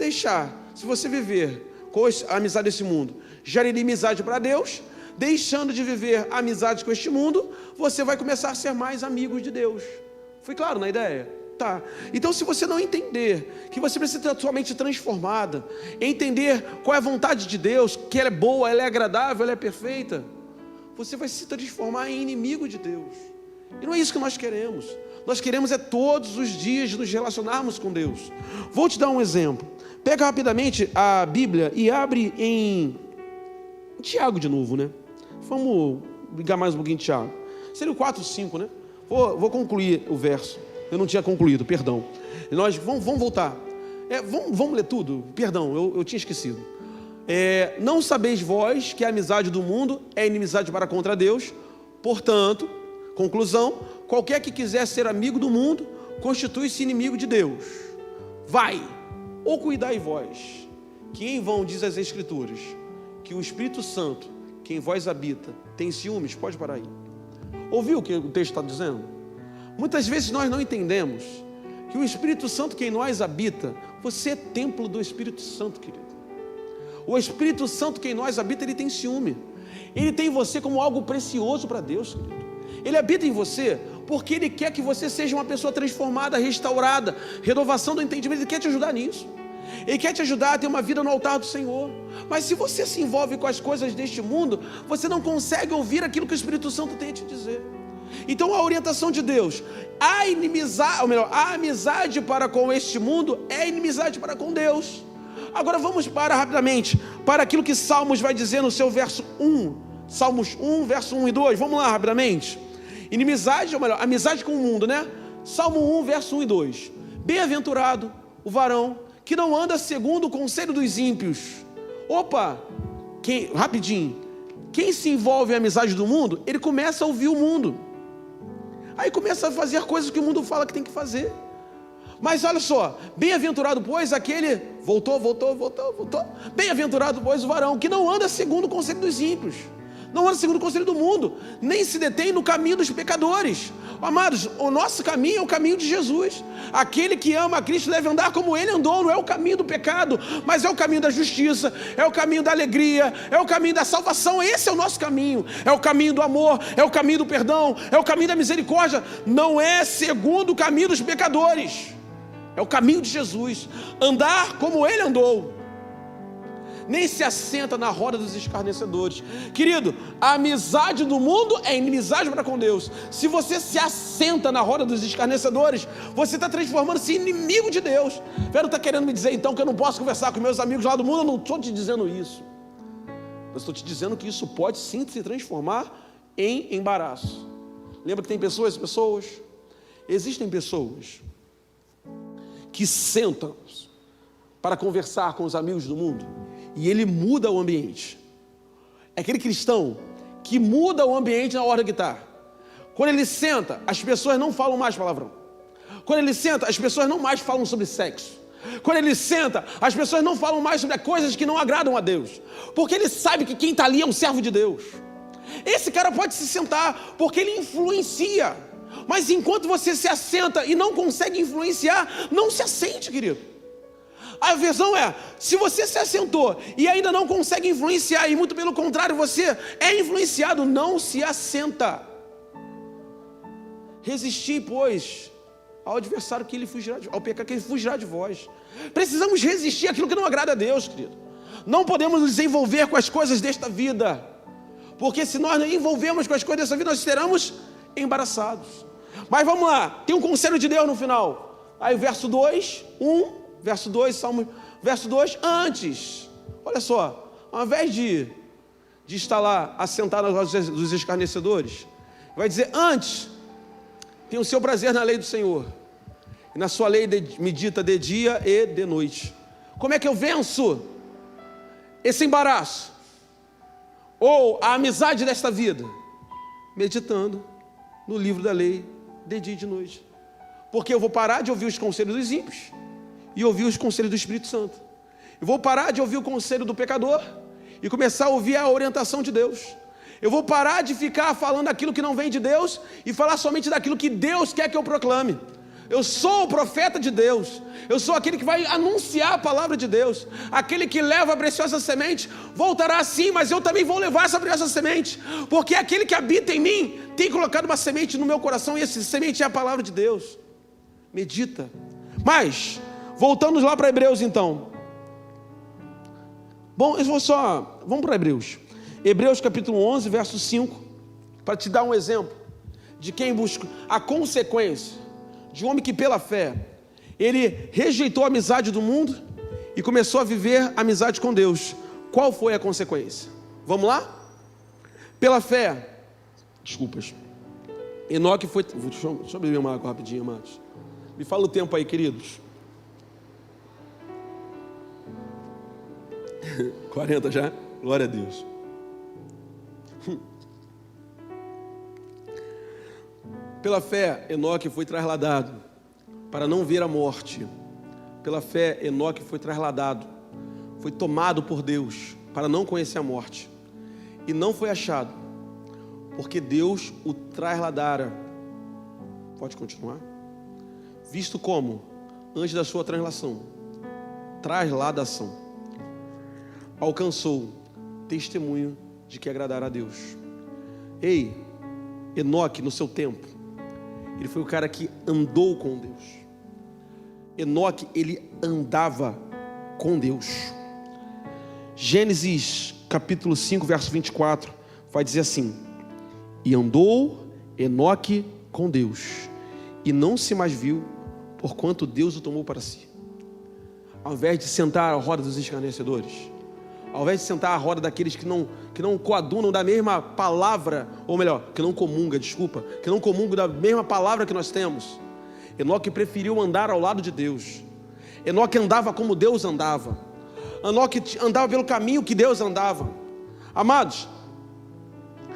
você viver com a amizade desse mundo, gera inimizade para Deus. Deixando de viver amizade com este mundo, você vai começar a ser mais amigo de Deus. Fui claro na ideia? Tá. Então, se você não entender que você precisa ter a sua mente transformada, entender qual é a vontade de Deus, que ela é boa, ela é agradável, ela é perfeita, você vai se transformar em inimigo de Deus. E não é isso que nós queremos. Nós queremos todos os dias nos relacionarmos com Deus. Vou te dar um exemplo. Pega rapidamente a Bíblia e abre em Tiago de novo, né? Vamos ligar mais um pouquinho em Tiago. Seria o 4, 5, né? Vou concluir o verso. Eu não tinha concluído, perdão. Nós vamos voltar. Vamos ler tudo? Perdão, eu tinha esquecido. Não sabeis vós que a amizade do mundo é inimizade para contra Deus? Portanto, conclusão, qualquer que quiser ser amigo do mundo, constitui-se inimigo de Deus. Vai, ou cuidai vós, que em vão diz as Escrituras, que o Espírito Santo, que em vós habita, tem ciúmes. Pode parar aí. Ouviu o que o texto está dizendo? Muitas vezes nós não entendemos que o Espírito Santo que em nós habita, você é templo do Espírito Santo, querido. O Espírito Santo que em nós habita, ele tem ciúme. Ele tem você como algo precioso para Deus, querido. Ele habita em você porque Ele quer que você seja uma pessoa transformada, restaurada, renovação do entendimento. Ele quer te ajudar nisso. Ele quer te ajudar a ter uma vida no altar do Senhor. Mas se você se envolve com as coisas deste mundo, você não consegue ouvir aquilo que o Espírito Santo tem a te dizer. Então a orientação de Deus, a amizade para com este mundo é inimizade para com Deus. Agora vamos rapidamente para aquilo que Salmos vai dizer no seu verso 1. Salmos 1, verso 1 e 2. Vamos lá rapidamente. Amizade com o mundo, né? Salmo 1, verso 1 e 2. Bem-aventurado o varão que não anda segundo o conselho dos ímpios. Opa, rapidinho. Quem se envolve em amizade do mundo, ele começa a ouvir o mundo. Aí começa a fazer coisas que o mundo fala que tem que fazer. Mas olha só, bem-aventurado, pois, aquele... Voltou. Bem-aventurado, pois, o varão que não anda segundo o conselho dos ímpios. Não anda segundo o conselho do mundo, nem se detém no caminho dos pecadores. Amados, o nosso caminho é o caminho de Jesus. Aquele que ama a Cristo deve andar como Ele andou. Não é o caminho do pecado, mas é o caminho da justiça, é o caminho da alegria, é o caminho da salvação. Esse é o nosso caminho, é o caminho do amor, é o caminho do perdão, é o caminho da misericórdia. Não é segundo o caminho dos pecadores, é o caminho de Jesus. Andar como Ele andou. Nem se assenta na roda dos escarnecedores. Querido, a amizade do mundo é inimizade para com Deus. Se você se assenta na roda dos escarnecedores, você está transformando-se em inimigo de Deus. Pedro está querendo me dizer então que eu não posso conversar com meus amigos lá do mundo? Eu não estou te dizendo isso. Eu estou te dizendo que isso pode sim se transformar em embaraço. Lembra que tem pessoas? Existem pessoas que sentam para conversar com os amigos do mundo e ele muda o ambiente. É aquele cristão que muda o ambiente na hora que está. Quando ele senta, as pessoas não falam mais palavrão. Quando ele senta, as pessoas não mais falam sobre sexo. Quando ele senta, as pessoas não falam mais sobre coisas que não agradam a Deus, porque ele sabe que quem está ali é um servo de Deus. Esse cara pode se sentar porque ele influencia, mas enquanto você se assenta e não consegue influenciar, não se assente, querido. A visão é, se você se assentou e ainda não consegue influenciar, e muito pelo contrário, você é influenciado, não se assenta. Resistir, pois, ao adversário que ele fugirá, ao pecado que ele fugirá de vós. Precisamos resistir àquilo que não agrada a Deus, querido. Não podemos nos envolver com as coisas desta vida, porque se nós nos envolvermos com as coisas desta vida, nós seremos embaraçados. Mas vamos lá, tem um conselho de Deus no final. Aí o verso 2, verso 2, Salmo, verso 2, antes, olha só, ao invés de estar lá assentado aos olhos dos escarnecedores, vai dizer, antes, tem o seu prazer na lei do Senhor, e na sua lei medita de dia e de noite. Como é que eu venço esse embaraço, ou a amizade desta vida? Meditando no livro da lei, de dia e de noite, porque eu vou parar de ouvir os conselhos dos ímpios, e ouvir os conselhos do Espírito Santo. Eu vou parar de ouvir o conselho do pecador e começar a ouvir a orientação de Deus. Eu vou parar de ficar falando aquilo que não vem de Deus e falar somente daquilo que Deus quer que eu proclame. Eu sou o profeta de Deus. Eu sou aquele que vai anunciar a palavra de Deus. Aquele que leva a preciosa semente voltará sim, mas eu também vou levar essa preciosa semente, porque aquele que habita em mim tem colocado uma semente no meu coração, e essa semente é a palavra de Deus. Medita. Mas voltamos lá para Hebreus então. Bom, vamos para Hebreus. Hebreus capítulo 11, verso 5, para te dar um exemplo de quem busca a consequência de um homem que pela fé, ele rejeitou a amizade do mundo e começou a viver amizade com Deus. Qual foi a consequência? Vamos lá? Pela fé, desculpas, Enoque foi... Deixa eu beber uma água rapidinho, amados. Me fala o tempo aí, queridos. 40 já? Glória a Deus. Pela fé, Enoque foi trasladado para não ver a morte. Pela fé, Enoque foi trasladado, foi tomado por Deus para não conhecer a morte. E não foi achado, porque Deus o trasladara. Pode continuar? Visto como, antes da sua translação, trasladação, alcançou testemunho de que agradara a Deus. Ei, Enoque, no seu tempo, ele foi o cara que andou com Deus. Enoque, ele andava com Deus. Gênesis capítulo 5, verso 24, vai dizer assim: e andou Enoque com Deus, e não se mais viu, porquanto Deus o tomou para si. Ao invés de sentar à roda dos escarnecedores, ao invés de sentar à roda daqueles que não coadunam da mesma palavra, ou melhor, que não comungam da mesma palavra que nós temos, Enoque preferiu andar ao lado de Deus. Enoque andava como Deus andava. Enoque andava pelo caminho que Deus andava. Amados,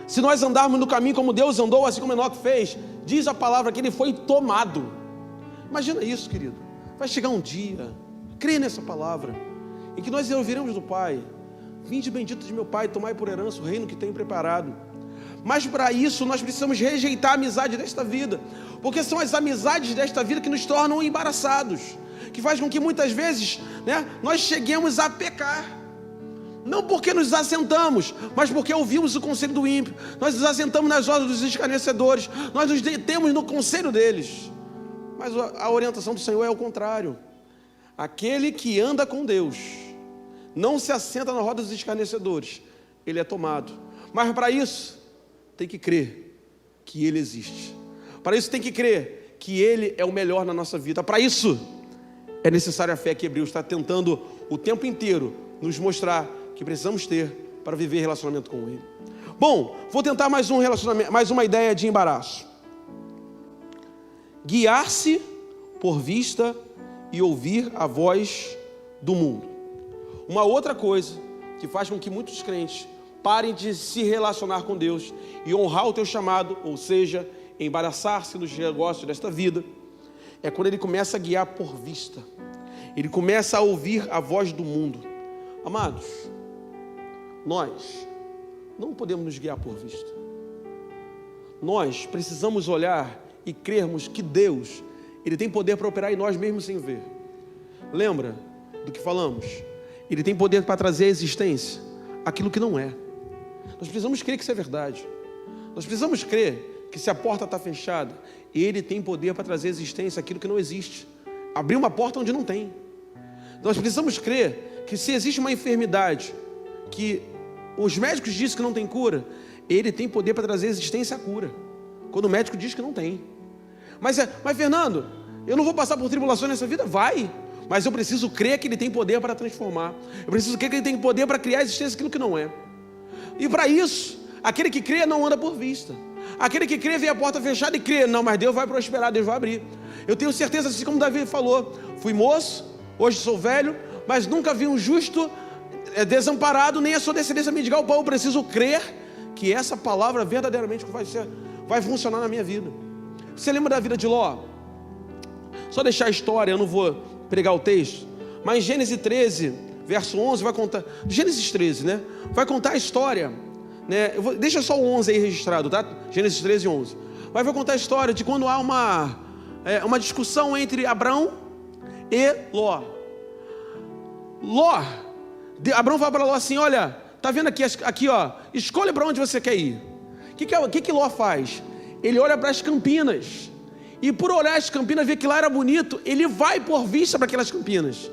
se nós andarmos no caminho como Deus andou, assim como Enoque fez, diz a palavra que ele foi tomado. Imagina isso, querido. Vai chegar um dia, creia nessa palavra, em que nós ouviremos do Pai: vinde bendito de meu Pai, tomai por herança o reino que tenho preparado. Mas para isso nós precisamos rejeitar a amizade desta vida, porque são as amizades desta vida que nos tornam embaraçados, que faz com que muitas vezes, nós cheguemos a pecar. Não porque nos assentamos, mas porque ouvimos o conselho do ímpio. Nós nos assentamos nas rodas dos escarnecedores, nós nos detemos no conselho deles. Mas a orientação do Senhor é o contrário. Aquele que anda com Deus não se assenta na roda dos escarnecedores, ele é tomado. Mas para isso tem que crer que Ele existe. Para isso tem que crer que Ele é o melhor na nossa vida. Para isso é necessária a fé que Hebreus está tentando o tempo inteiro nos mostrar que precisamos ter para viver relacionamento com Ele. Bom, vou tentar mais uma ideia de embaraço. Guiar-se por vista e ouvir a voz do mundo. Uma outra coisa que faz com que muitos crentes parem de se relacionar com Deus e honrar o teu chamado, ou seja, embaraçar-se nos negócios desta vida, é quando ele começa a guiar por vista. Ele começa a ouvir a voz do mundo. Amados, nós não podemos nos guiar por vista. Nós precisamos olhar e crermos que Deus, Ele tem poder para operar em nós mesmo sem ver. Lembra do que falamos? Ele tem poder para trazer à existência aquilo que não é. Nós precisamos crer que isso é verdade. Nós precisamos crer que se a porta está fechada, Ele tem poder para trazer à existência aquilo que não existe. Abrir uma porta onde não tem. Nós precisamos crer que se existe uma enfermidade que os médicos dizem que não tem cura, Ele tem poder para trazer à existência a cura, quando o médico diz que não tem. Mas Fernando, eu não vou passar por tribulações nessa vida? Vai. Mas eu preciso crer que Ele tem poder para transformar. Eu preciso crer que Ele tem poder para criar a existência aquilo que não é. E para isso, aquele que crê não anda por vista. Aquele que crê vê a porta fechada e crê: não, mas Deus vai prosperar, Deus vai abrir. Eu tenho certeza, assim como Davi falou: fui moço, hoje sou velho, mas nunca vi um justo desamparado, nem a sua descendência mendigar o pão. Eu preciso crer que essa palavra verdadeiramente vai funcionar na minha vida. Você lembra da vida de Ló? Só deixar a história, eu não vou pregar o texto, mas em Gênesis 13, verso 11, vai contar, Gênesis 13, vai contar a história, deixa só o 11 aí registrado, tá? Gênesis 13, 11, mas vai contar a história de quando há uma discussão entre Abrão e Ló. Abrão fala para Ló assim: olha, tá vendo aqui ó, escolha para onde você quer ir. O que Ló faz? Ele olha para as campinas, e por olhar as campinas, ver que lá era bonito, ele vai por vista para aquelas campinas,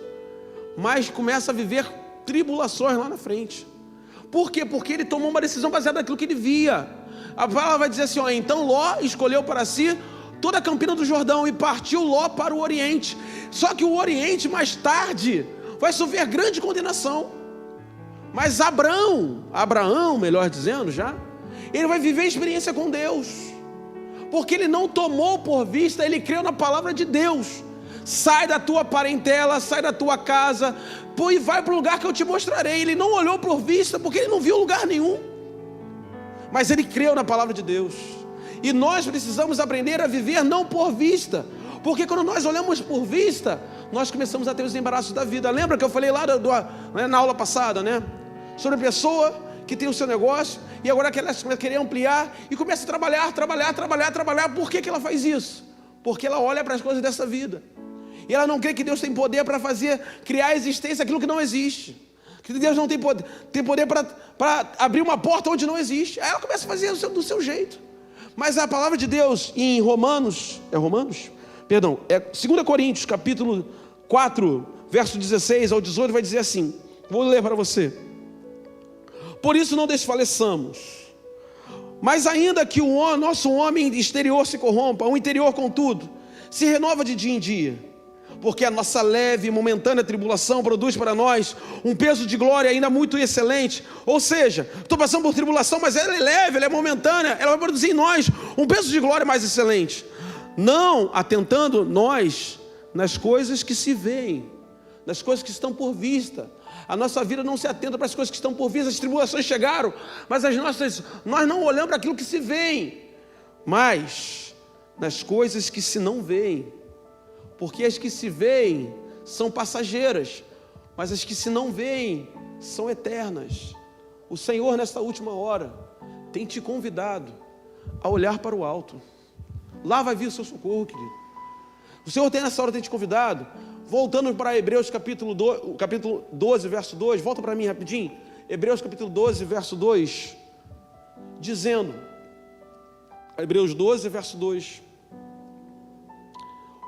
mas começa a viver tribulações lá na frente. Por quê? Porque ele tomou uma decisão baseada naquilo que ele via. A palavra vai dizer assim: ó, então Ló escolheu para si toda a Campina do Jordão, e partiu Ló para o Oriente. Só que o Oriente, mais tarde, vai sofrer grande condenação. Mas Abraão, melhor dizendo já, ele vai viver a experiência com Deus, porque ele não tomou por vista, ele creu na palavra de Deus. Sai da tua parentela, sai da tua casa, e vai para o lugar que eu te mostrarei. Ele não olhou por vista, porque ele não viu lugar nenhum, mas ele creu na palavra de Deus. E nós precisamos aprender a viver não por vista, porque quando nós olhamos por vista, nós começamos a ter os embaraços da vida. Lembra que eu falei lá na aula passada, né? Sobre a pessoa que tem o seu negócio, e agora que ela quer ampliar, e começa a trabalhar. Por que ela faz isso? Porque ela olha para as coisas dessa vida, e ela não crê que Deus tem poder para criar a existência aquilo que não existe, que Deus não tem poder para abrir uma porta onde não existe. Aí ela começa a fazer do seu jeito. Mas a palavra de Deus em Romanos, Perdão, 2 Coríntios, capítulo 4, verso 16 ao 18, vai dizer assim, vou ler para você. Por isso não desfaleçamos, mas ainda que o nosso homem exterior se corrompa, o interior, contudo, se renova de dia em dia, porque a nossa leve e momentânea tribulação produz para nós um peso de glória ainda muito excelente. Ou seja, estou passando por tribulação, mas ela é leve, ela é momentânea, ela vai produzir em nós um peso de glória mais excelente, não atentando nós nas coisas que se veem, nas coisas que estão por vista. A nossa vida não se atenta para as coisas que estão por vista. As tribulações chegaram, mas nós não olhamos para aquilo que se vê, mas nas coisas que se não veem, porque as que se veem são passageiras, mas as que se não veem são eternas. O Senhor, nesta última hora, tem te convidado a olhar para o alto. Lá vai vir o seu socorro, querido. O Senhor nessa hora tem te convidado. Voltando para Hebreus capítulo 12, verso 2, volta para mim rapidinho. Hebreus capítulo 12, verso 2, dizendo, Hebreus 12, verso 2,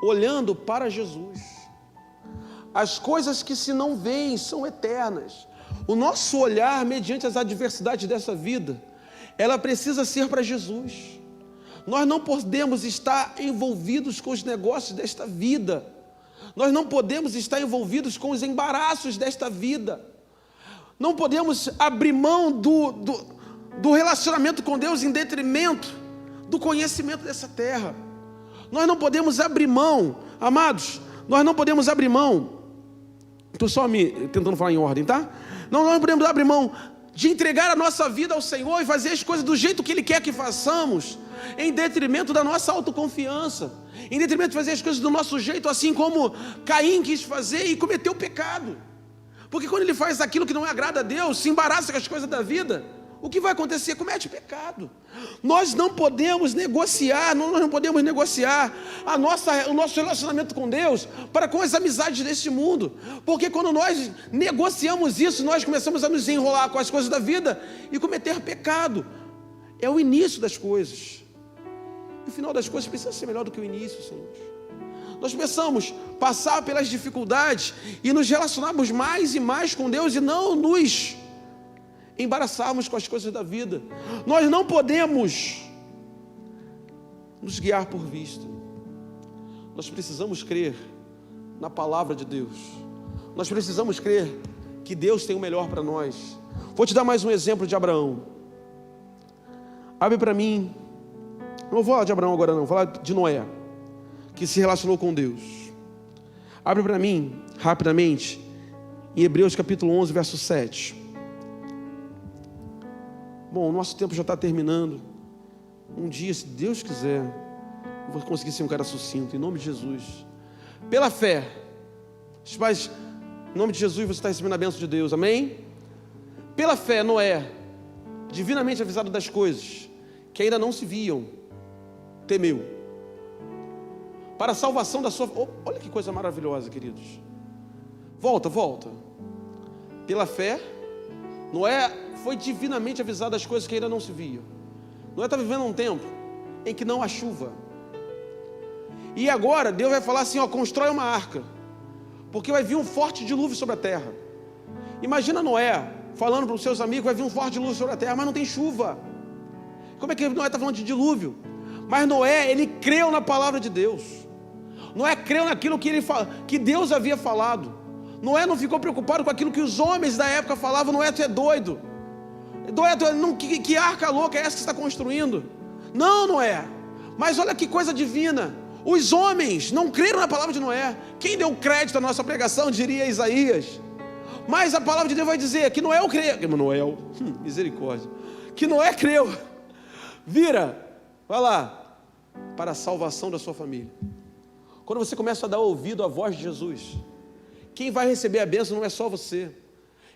olhando para Jesus, as coisas que se não veem são eternas. O nosso olhar, mediante as adversidades dessa vida, ela precisa ser para Jesus. Nós não podemos estar envolvidos com os negócios desta vida. Nós não podemos estar envolvidos com os embaraços desta vida. Não podemos abrir mão do relacionamento com Deus em detrimento do conhecimento dessa terra. Nós não podemos abrir mão, amados, nós não podemos abrir mão. Estou só tentando falar em ordem, tá? Nós não podemos abrir mão de entregar a nossa vida ao Senhor e fazer as coisas do jeito que Ele quer que façamos, em detrimento da nossa autoconfiança, em detrimento de fazer as coisas do nosso jeito, assim como Caim quis fazer e cometeu pecado. Porque quando ele faz aquilo que não agrada a Deus, se embaraça com as coisas da vida, o que vai acontecer? Comete pecado. Nós não podemos negociar o nosso relacionamento com Deus para com as amizades deste mundo, porque quando nós negociamos isso, nós começamos a nos enrolar com as coisas da vida e cometer pecado. É o início das coisas. O final das coisas precisa ser melhor do que o início, Senhor. Nós precisamos passar pelas dificuldades e nos relacionarmos mais e mais com Deus e não nos embaraçarmos com as coisas da vida. Nós não podemos nos guiar por vista. Nós precisamos crer na palavra de Deus. Nós precisamos crer que Deus tem o melhor para nós. Vou te dar mais um exemplo de Abraão. Abre para mim. Não vou falar de Abraão agora não, vou falar de Noé, que se relacionou com Deus. Abre para mim, rapidamente, em Hebreus capítulo 11, verso 7. Bom, o nosso tempo já está terminando. Um dia, se Deus quiser, eu vou conseguir ser um cara sucinto, em nome de Jesus. Pela fé, mas em nome de Jesus você está recebendo a bênção de Deus, amém? Pela fé, Noé, divinamente avisado das coisas que ainda não se viam, temeu, para a salvação da sua... Olha que coisa maravilhosa, queridos. Volta. Pela fé, Noé foi divinamente avisado das coisas que ainda não se viam. Noé está vivendo um tempo em que não há chuva. E agora Deus vai falar assim, constrói uma arca, porque vai vir um forte dilúvio sobre a terra. Imagina Noé falando para os seus amigos, vai vir um forte dilúvio sobre a terra, mas não tem chuva. Como é que Noé está falando de dilúvio? Mas Noé, ele creu na palavra de Deus. Noé creu naquilo que Deus havia falado. Noé não ficou preocupado com aquilo que os homens da época falavam. Noé, tu é doido. Que arca louca é essa que você está construindo? Não, Noé. Mas olha que coisa divina. Os homens não creram na palavra de Noé. Quem deu crédito à nossa pregação, diria Isaías. Mas a palavra de Deus vai dizer que Noé creu. Misericórdia. Que Noé creu. Vira, vai lá, para a salvação da sua família. Quando você começa a dar ouvido à voz de Jesus, quem vai receber a bênção não é só você,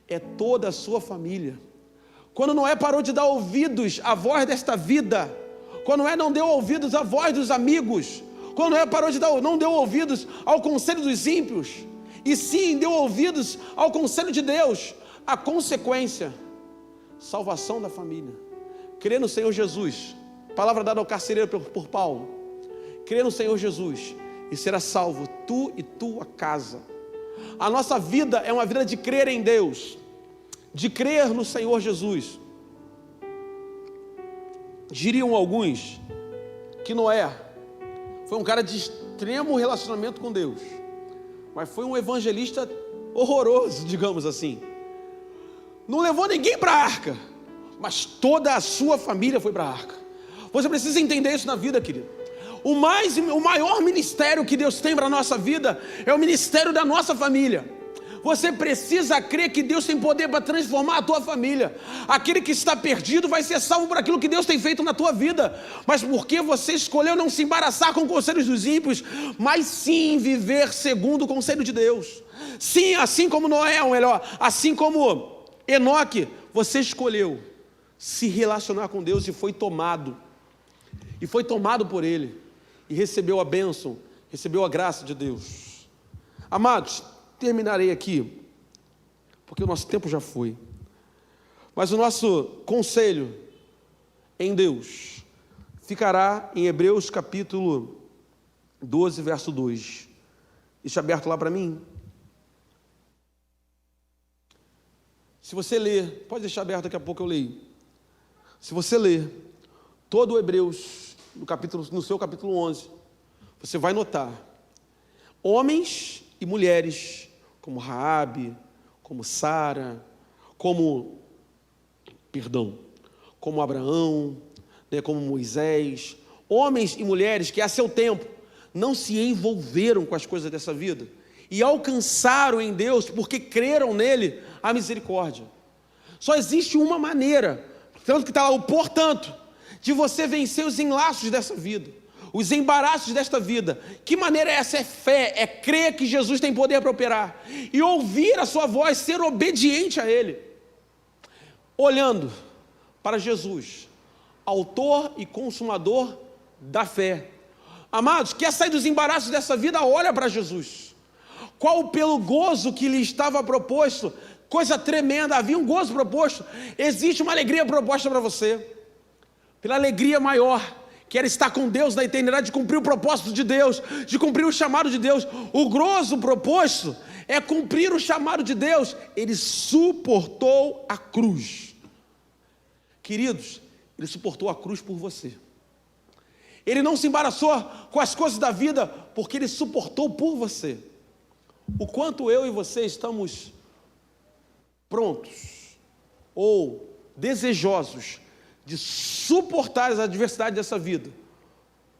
é toda a sua família. Quando Noé parou de dar ouvidos à voz desta vida, quando Noé não deu ouvidos à voz dos amigos, quando Noé parou não deu ouvidos ao conselho dos ímpios, e sim deu ouvidos ao conselho de Deus, a consequência, salvação da família. Crê no Senhor Jesus, palavra dada ao carcereiro por Paulo. Crê no Senhor Jesus e será salvo tu e tua casa. A nossa vida é uma vida de crer em Deus, de crer no Senhor Jesus. Diriam alguns que Noé foi um cara de extremo relacionamento com Deus, mas foi um evangelista horroroso, digamos assim. Não levou ninguém para a arca, mas toda a sua família foi para a arca. Você precisa entender isso na vida, querido. O maior ministério que Deus tem para a nossa vida é o ministério da nossa família. Você precisa crer que Deus tem poder para transformar a tua família. Aquele que está perdido vai ser salvo por aquilo que Deus tem feito na tua vida. Mas porque você escolheu não se embaraçar com conselhos dos ímpios, mas sim viver segundo o conselho de Deus. Sim, assim como Noé, ou melhor, assim como Enoque, você escolheu se relacionar com Deus e foi tomado por Ele, e recebeu a bênção, recebeu a graça de Deus. Amados, terminarei aqui, porque o nosso tempo já foi, mas o nosso conselho em Deus ficará em Hebreus capítulo 12, verso 2, deixa aberto lá para mim. Se você ler, pode deixar aberto, daqui a pouco eu leio. Se você ler todo o Hebreus, no seu capítulo 11, você vai notar homens e mulheres como Raabe, como Sara, como Abraão, como Moisés, homens e mulheres que a seu tempo não se envolveram com as coisas dessa vida e alcançaram em Deus, porque creram nele, a misericórdia. Só existe uma maneira, tanto que está lá o portanto, de você vencer os enlaços dessa vida, os embaraços desta vida. Que maneira é essa? É fé, é crer que Jesus tem poder para operar, e ouvir a sua voz, ser obediente a Ele, olhando para Jesus, autor e consumador da fé. Amados, quer sair dos embaraços dessa vida? Olha para Jesus. Qual pelo gozo que lhe estava proposto? Coisa tremenda, havia um gozo proposto. Existe uma alegria proposta para você, pela alegria maior, que era estar com Deus na eternidade, de cumprir o propósito de Deus, de cumprir o chamado de Deus. O gozo proposto é cumprir o chamado de Deus. Ele suportou a cruz. Queridos, Ele suportou a cruz por você. Ele não se embaraçou com as coisas da vida, porque Ele suportou por você. O quanto eu e você estamos prontos ou desejosos de suportar as adversidades dessa vida,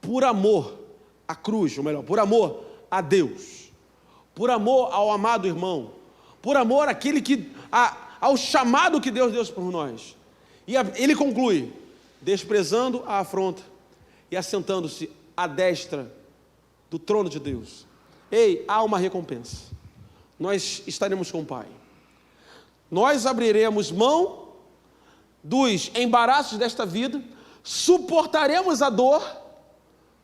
por amor à cruz, ou melhor, por amor a Deus, por amor ao amado irmão, por amor ao chamado que Deus deu por nós. E ele conclui, desprezando a afronta e assentando-se à destra do trono de Deus. Ei, há uma recompensa. Nós estaremos com o Pai. Nós abriremos mão dos embaraços desta vida, suportaremos a dor,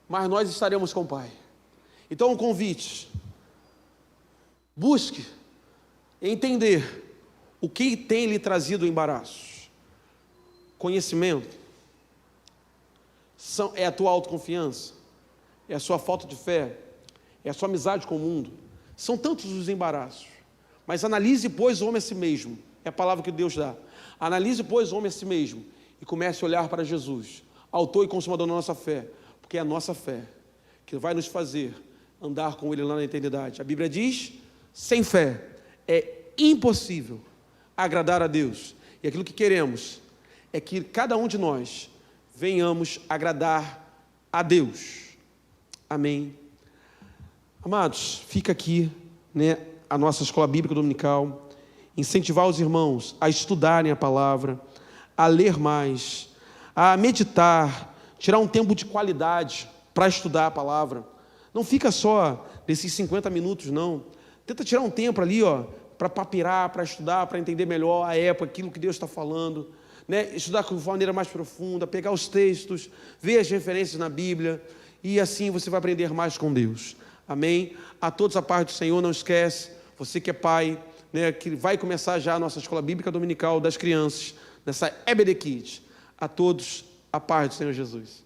mas nós estaremos com o Pai. Então, um convite: busque entender o que tem lhe trazido embaraços. Conhecimento, é a tua autoconfiança, é a sua falta de fé, é a sua amizade com o mundo. São tantos os embaraços, mas analise, pois, o homem a si mesmo. É a palavra que Deus dá. Analise, pois, o homem a si mesmo, e comece a olhar para Jesus, autor e consumador da nossa fé, porque é a nossa fé que vai nos fazer andar com Ele lá na eternidade. A Bíblia diz, sem fé é impossível agradar a Deus. E aquilo que queremos é que cada um de nós venhamos agradar a Deus. Amém. Amados, fica aqui, a nossa escola bíblica dominical, incentivar os irmãos a estudarem a palavra, a ler mais, a meditar, tirar um tempo de qualidade para estudar a palavra. Não fica só nesses 50 minutos, não. Tenta tirar um tempo ali, para papirar, para estudar, para entender melhor a época, aquilo que Deus está falando, estudar de maneira mais profunda, pegar os textos, ver as referências na Bíblia, e assim você vai aprender mais com Deus. Amém? A todos a paz do Senhor, não esquece, você que é pai, que vai começar já a nossa escola bíblica dominical das crianças, nessa EBD Kids. A todos a paz do Senhor Jesus.